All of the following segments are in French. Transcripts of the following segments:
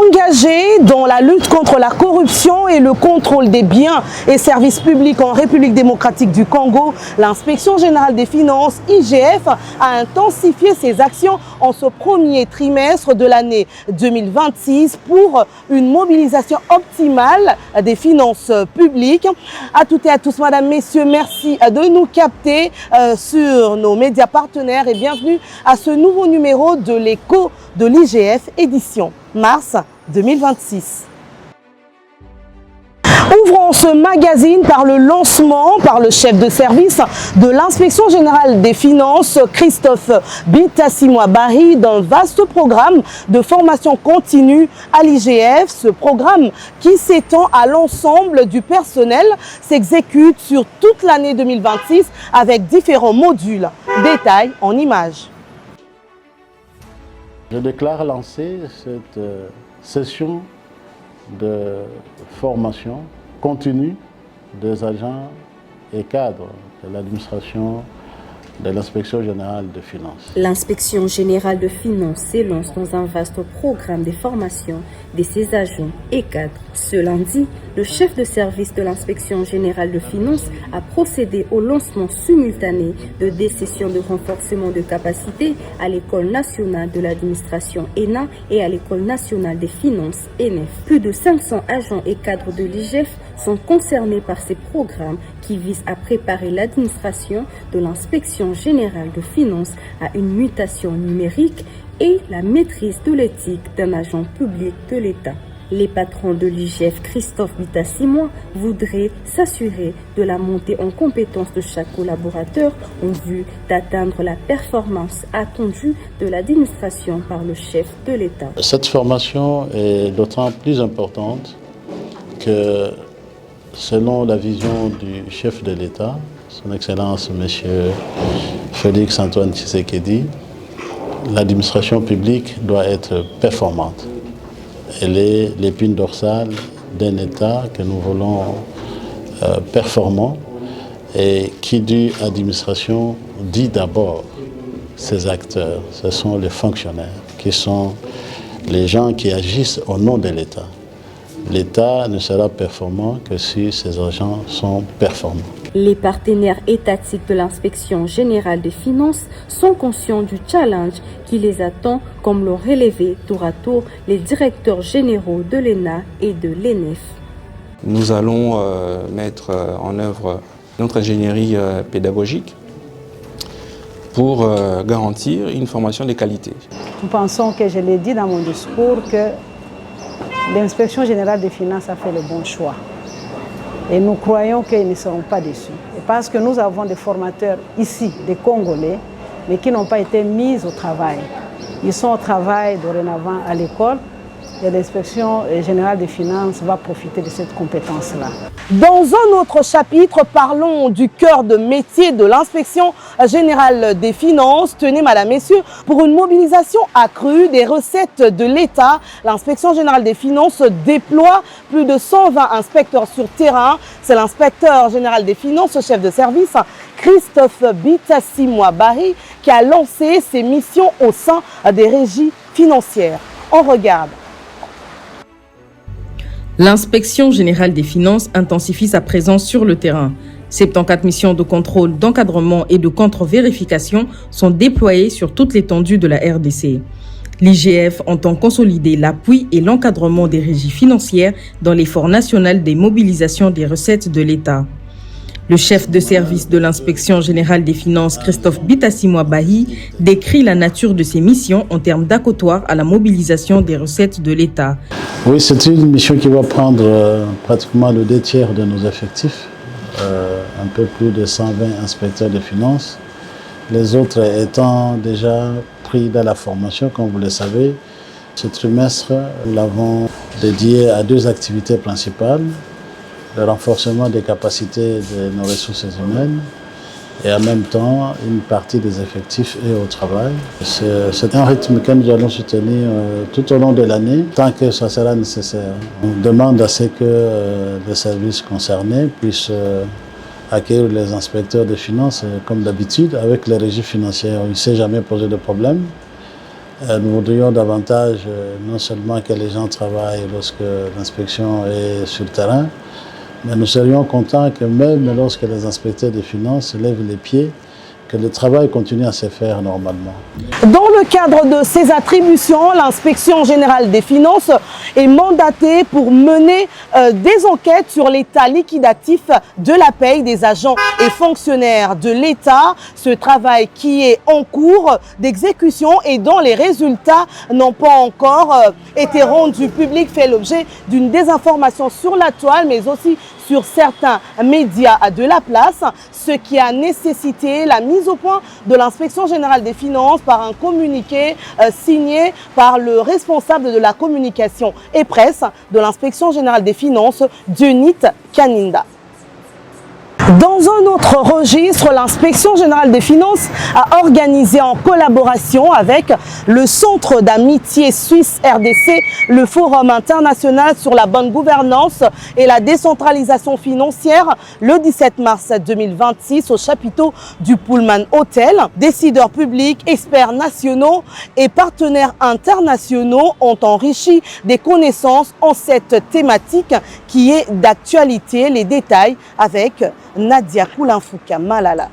Engagée dans la lutte contre la corruption et le contrôle des biens et services publics en République démocratique du Congo, l'Inspection générale des finances, IGF, a intensifié ses actions en ce premier trimestre de l'année 2026 pour une mobilisation optimale des finances publiques. À toutes et à tous, mesdames, messieurs, merci de nous capter sur nos médias partenaires et bienvenue à ce nouveau numéro de l'écho de l'IGF édition mars 2026. Ouvrons ce magazine par le lancement par le chef de service de l'Inspection générale des finances, Christophe Bitassimwa-Bahri, d'un vaste programme de formation continue à l'IGF. Ce programme qui s'étend à l'ensemble du personnel s'exécute sur toute l'année 2026 avec différents modules. Détails en images. Je déclare lancer cette session de formation continue des agents et cadres de l'administration de l'Inspection générale des finances. L'Inspection générale de finances s'élance dans un vaste programme de formation de ses agents et cadres. Ce lundi, le chef de service de l'Inspection générale de finances a procédé au lancement simultané de deux sessions de renforcement de capacité à l'École nationale de l'administration ENA et à l'École nationale des finances ENEF. Plus de 500 agents et cadres de l'IGF sont concernés par ces programmes qui visent à préparer l'administration de l'Inspection générale de finances à une mutation numérique et la maîtrise de l'éthique d'un agent public de l'État. Les patrons de l'IGF, Christophe Bitassimwa, voudraient s'assurer de la montée en compétence de chaque collaborateur en vue d'atteindre la performance attendue de l'administration par le chef de l'État. Cette formation est d'autant plus importante que, selon la vision du chef de l'État, son Excellence M. Félix Antoine Tshisekedi, l'administration publique doit être performante. Elle est l'épine dorsale d'un État que nous voulons performant, et qui dit administration dit d'abord ses acteurs. Ce sont les fonctionnaires qui sont les gens qui agissent au nom de l'État. L'État ne sera performant que si ses agents sont performants. Les partenaires étatiques de l'Inspection générale des finances sont conscients du challenge qui les attend, comme l'ont relevé tour à tour les directeurs généraux de l'ENA et de l'ENEF. Nous allons mettre en œuvre notre ingénierie pédagogique pour garantir une formation de qualité. Nous pensons que je l'ai dit dans mon discours que l'Inspection générale des finances a fait le bon choix. Et nous croyons qu'ils ne seront pas déçus. Et parce que nous avons des formateurs ici, des Congolais, mais qui n'ont pas été mis au travail. Ils sont au travail dorénavant à l'école et l'Inspection générale des finances va profiter de cette compétence-là. Dans un autre chapitre, parlons du cœur de métier de l'Inspection générale des finances. Tenez, madame, messieurs, pour une mobilisation accrue des recettes de l'État, l'Inspection générale des finances déploie plus de 120 inspecteurs sur terrain. C'est l'inspecteur général des finances, chef de service, Christophe Bitassimwa-Bahri, qui a lancé ses missions au sein des régies financières. On regarde. L'Inspection générale des finances intensifie sa présence sur le terrain. 74 missions de contrôle, d'encadrement et de contre-vérification sont déployées sur toute l'étendue de la RDC. L'IGF entend consolider l'appui et l'encadrement des régies financières dans l'effort national des mobilisations des recettes de l'État. Le chef de service de l'Inspection générale des finances, Christophe Bitassimwa-Bahri, décrit la nature de ces missions en termes d'accotoir à la mobilisation des recettes de l'État. Oui, c'est une mission qui va prendre pratiquement le 2/3 de nos effectifs, un peu plus de 120 inspecteurs de finances. Les autres étant déjà pris dans la formation, comme vous le savez. Ce trimestre, nous l'avons dédié à deux activités principales. Le renforcement des capacités de nos ressources humaines et en même temps une partie des effectifs et au travail. C'est un rythme que nous allons soutenir tout au long de l'année, tant que ça sera nécessaire. On demande à ce que les services concernés puissent accueillir les inspecteurs des finances comme d'habitude avec les régies financières. Il ne s'est jamais posé de problème. Nous voudrions davantage, non seulement que les gens travaillent lorsque l'inspection est sur le terrain, mais nous serions contents que même lorsque les inspecteurs des finances lèvent les pieds, que le travail continue à se faire normalement. Dans le cadre de ses attributions, l'inspection générale des finances est mandatée pour mener des enquêtes sur l'état liquidatif de la paye des agents et fonctionnaires de l'État. Ce travail qui est en cours d'exécution et dont les résultats n'ont pas encore été rendus publics fait l'objet d'une désinformation sur la toile, mais aussi sur certains médias de la place, ce qui a nécessité la mise au point de l'inspection générale des finances par un communiqué signé par le responsable de la communication et presse de l'inspection générale des finances, Dionit Kaninda. Dans un autre registre, l'inspection générale des finances a organisé en collaboration avec le Centre d'amitié Suisse-RDC le Forum international sur la bonne gouvernance et la décentralisation financière le 17 mars 2026 au chapiteau du Pullman Hotel. Décideurs publics, experts nationaux et partenaires internationaux ont enrichi des connaissances en cette thématique qui est d'actualité. Les détails avec Nadia Koulinfouka Malala.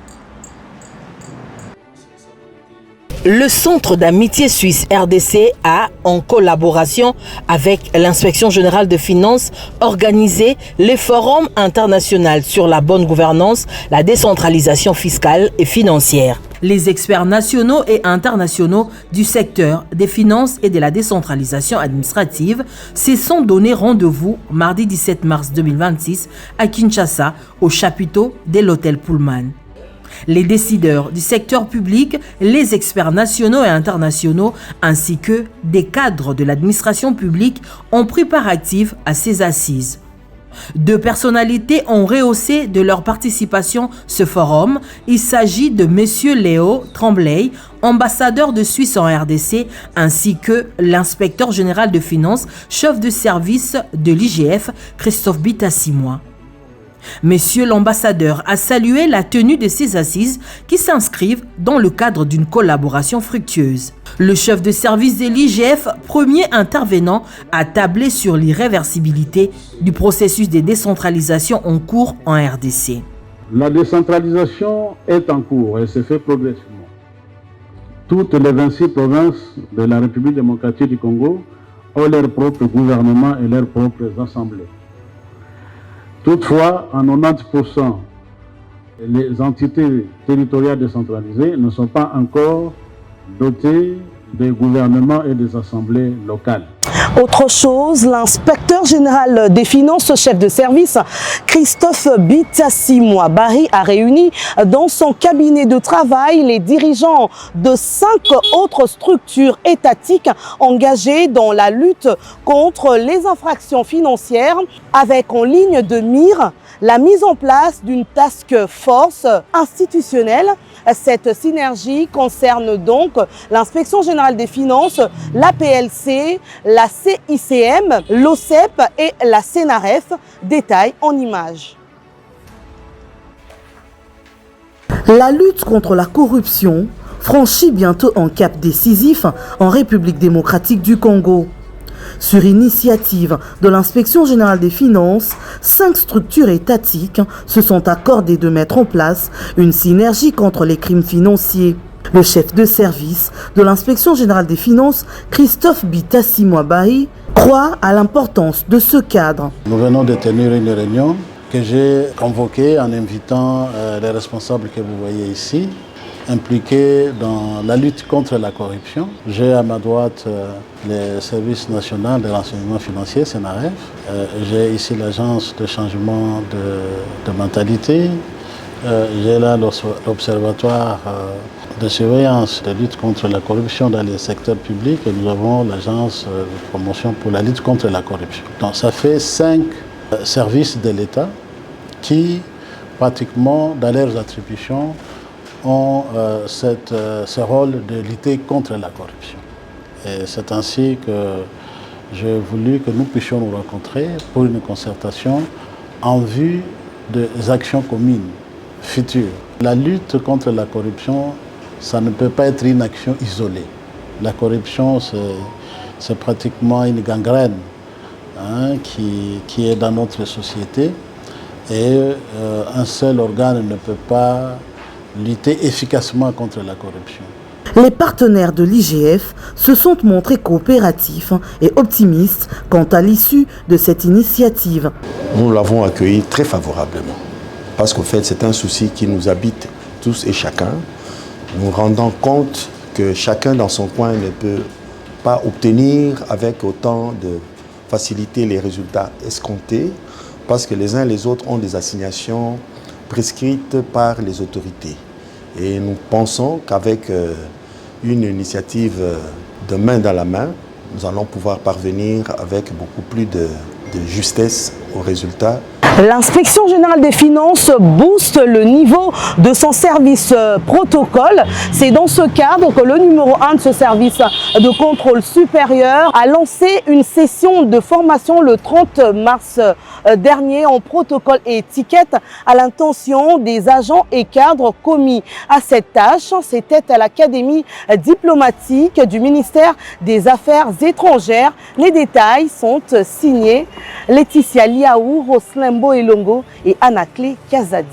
Le Centre d'amitié Suisse RDC a, en collaboration avec l'Inspection générale de finances, organisé le Forum international sur la bonne gouvernance, la décentralisation fiscale et financière. Les experts nationaux et internationaux du secteur des finances et de la décentralisation administrative se sont donné rendez-vous mardi 17 mars 2026 à Kinshasa au chapiteau de l'hôtel Pullman. Les décideurs du secteur public, les experts nationaux et internationaux, ainsi que des cadres de l'administration publique ont pris part active à ces assises. Deux personnalités ont rehaussé de leur participation ce forum. Il s'agit de M. Léo Tremblay, ambassadeur de Suisse en RDC, ainsi que l'inspecteur général de finances, chef de service de l'IGF, Christophe Bitasimois. Monsieur l'ambassadeur a salué la tenue de ces assises qui s'inscrivent dans le cadre d'une collaboration fructueuse. Le chef de service de l'IGF, premier intervenant, a tablé sur l'irréversibilité du processus de décentralisation en cours en RDC. La décentralisation est en cours et se fait progressivement. Toutes les 26 provinces de la République démocratique du Congo ont leur propre gouvernement et leurs propres assemblées. Toutefois, en 90%, les entités territoriales décentralisées ne sont pas encore dotées des gouvernements et des assemblées locales. Autre chose, l'inspecteur général des finances, chef de service, Christophe Bitasimois Barry, a réuni dans son cabinet de travail les dirigeants de 5 autres structures étatiques engagées dans la lutte contre les infractions financières, avec en ligne de mire la mise en place d'une task force institutionnelle. Cette synergie concerne donc l'inspection générale des finances, la PLC, la CICM, l'OCEP et la CENAREF. Détail en images. La lutte contre la corruption franchit bientôt un cap décisif en République démocratique du Congo. Sur initiative de l'Inspection générale des finances, 5 structures étatiques se sont accordées de mettre en place une synergie contre les crimes financiers. Le chef de service de l'Inspection générale des finances, Christophe Bitasimois Barry, croit à l'importance de ce cadre. Nous venons de tenir une réunion que j'ai convoquée en invitant les responsables que vous voyez ici, impliqués dans la lutte contre la corruption. J'ai à ma droite le service national de renseignement financier, CENAREF. J'ai ici l'agence de changement de mentalité. J'ai là l'observatoire de surveillance de lutte contre la corruption dans les secteurs publics et nous avons l'agence de promotion pour la lutte contre la corruption. Donc ça fait 5 services de l'État qui, pratiquement dans leurs attributions, ont ce rôle de lutter contre la corruption. Et c'est ainsi que j'ai voulu que nous puissions nous rencontrer pour une concertation en vue des actions communes futures. La lutte contre la corruption, ça ne peut pas être une action isolée. La corruption, c'est pratiquement une gangrène qui est dans notre société et un seul organe ne peut pas lutter efficacement contre la corruption. Les partenaires de l'IGF se sont montrés coopératifs et optimistes quant à l'issue de cette initiative. Nous l'avons accueilli très favorablement parce qu'en fait c'est un souci qui nous habite tous et chacun. Nous rendons compte que chacun dans son coin ne peut pas obtenir avec autant de facilité les résultats escomptés parce que les uns et les autres ont des assignations prescrites par les autorités. Et nous pensons qu'avec une initiative de main dans la main, nous allons pouvoir parvenir avec beaucoup plus de justesse aux résultats. L'inspection générale des finances booste le niveau de son service protocole. C'est dans ce cadre que le numéro 1 de ce service de contrôle supérieur a lancé une session de formation le 30 mars dernier en protocole et étiquette à l'intention des agents et cadres commis à cette tâche. C'était à l'Académie diplomatique du ministère des Affaires étrangères. Les détails sont signés Laetitia Liaou, Roslin Elongo et Anaclé Kazadi.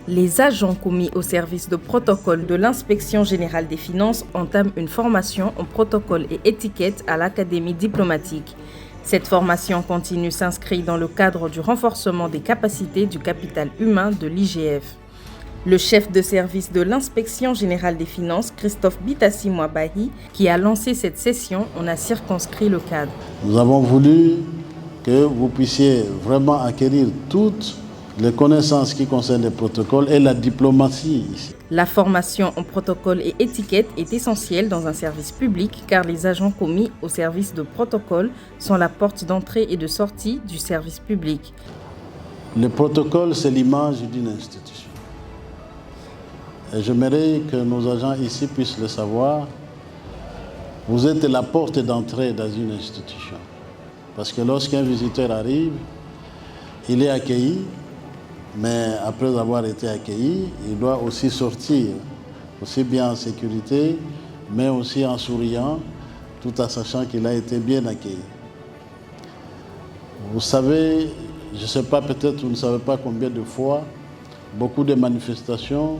Les agents commis au service de protocole de l'Inspection générale des finances entament une formation en protocole et étiquette à l'Académie diplomatique. Cette formation continue s'inscrit dans le cadre du renforcement des capacités du capital humain de l'IGF. Le chef de service de l'Inspection générale des finances, Christophe Bitassi Mwabahi, qui a lancé cette session, en a circonscrit le cadre. Nous avons voulu que vous puissiez vraiment acquérir toutes les connaissances qui concernent les protocoles et la diplomatie ici. La formation en protocole et étiquette est essentielle dans un service public car les agents commis au service de protocole sont la porte d'entrée et de sortie du service public. Le protocole, c'est l'image d'une institution. Et j'aimerais que nos agents ici puissent le savoir. Vous êtes la porte d'entrée dans une institution. Parce que lorsqu'un visiteur arrive, il est accueilli, mais après avoir été accueilli, il doit aussi sortir, aussi bien en sécurité, mais aussi en souriant, tout en sachant qu'il a été bien accueilli. Vous savez, je ne sais pas, peut-être vous ne savez pas combien de fois, beaucoup de manifestations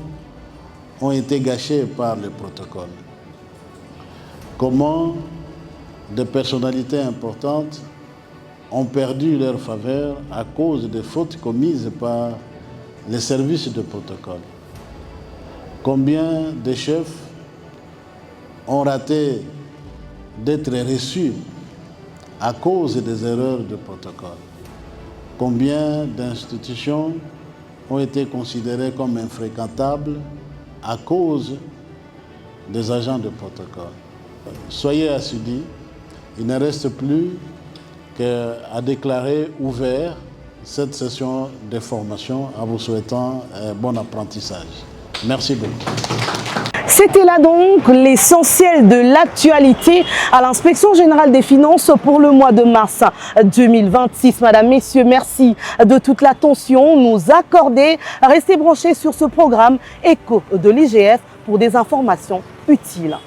ont été gâchées par le protocole. Comment des personnalités importantes ont perdu leur faveur à cause des fautes commises par les services de protocole. Combien de chefs ont raté d'être reçus à cause des erreurs de protocole? Combien d'institutions ont été considérées comme infréquentables à cause des agents de protocole? Soyez assidus, il ne reste plus qu'à déclarer ouvert cette session de formation en vous souhaitant bon apprentissage. Merci beaucoup. C'était là donc l'essentiel de l'actualité à l'Inspection générale des finances pour le mois de mars 2026. Madame, Messieurs, merci de toute l'attention nous accorder. Restez branchés sur ce programme Écho de l'IGF pour des informations utiles.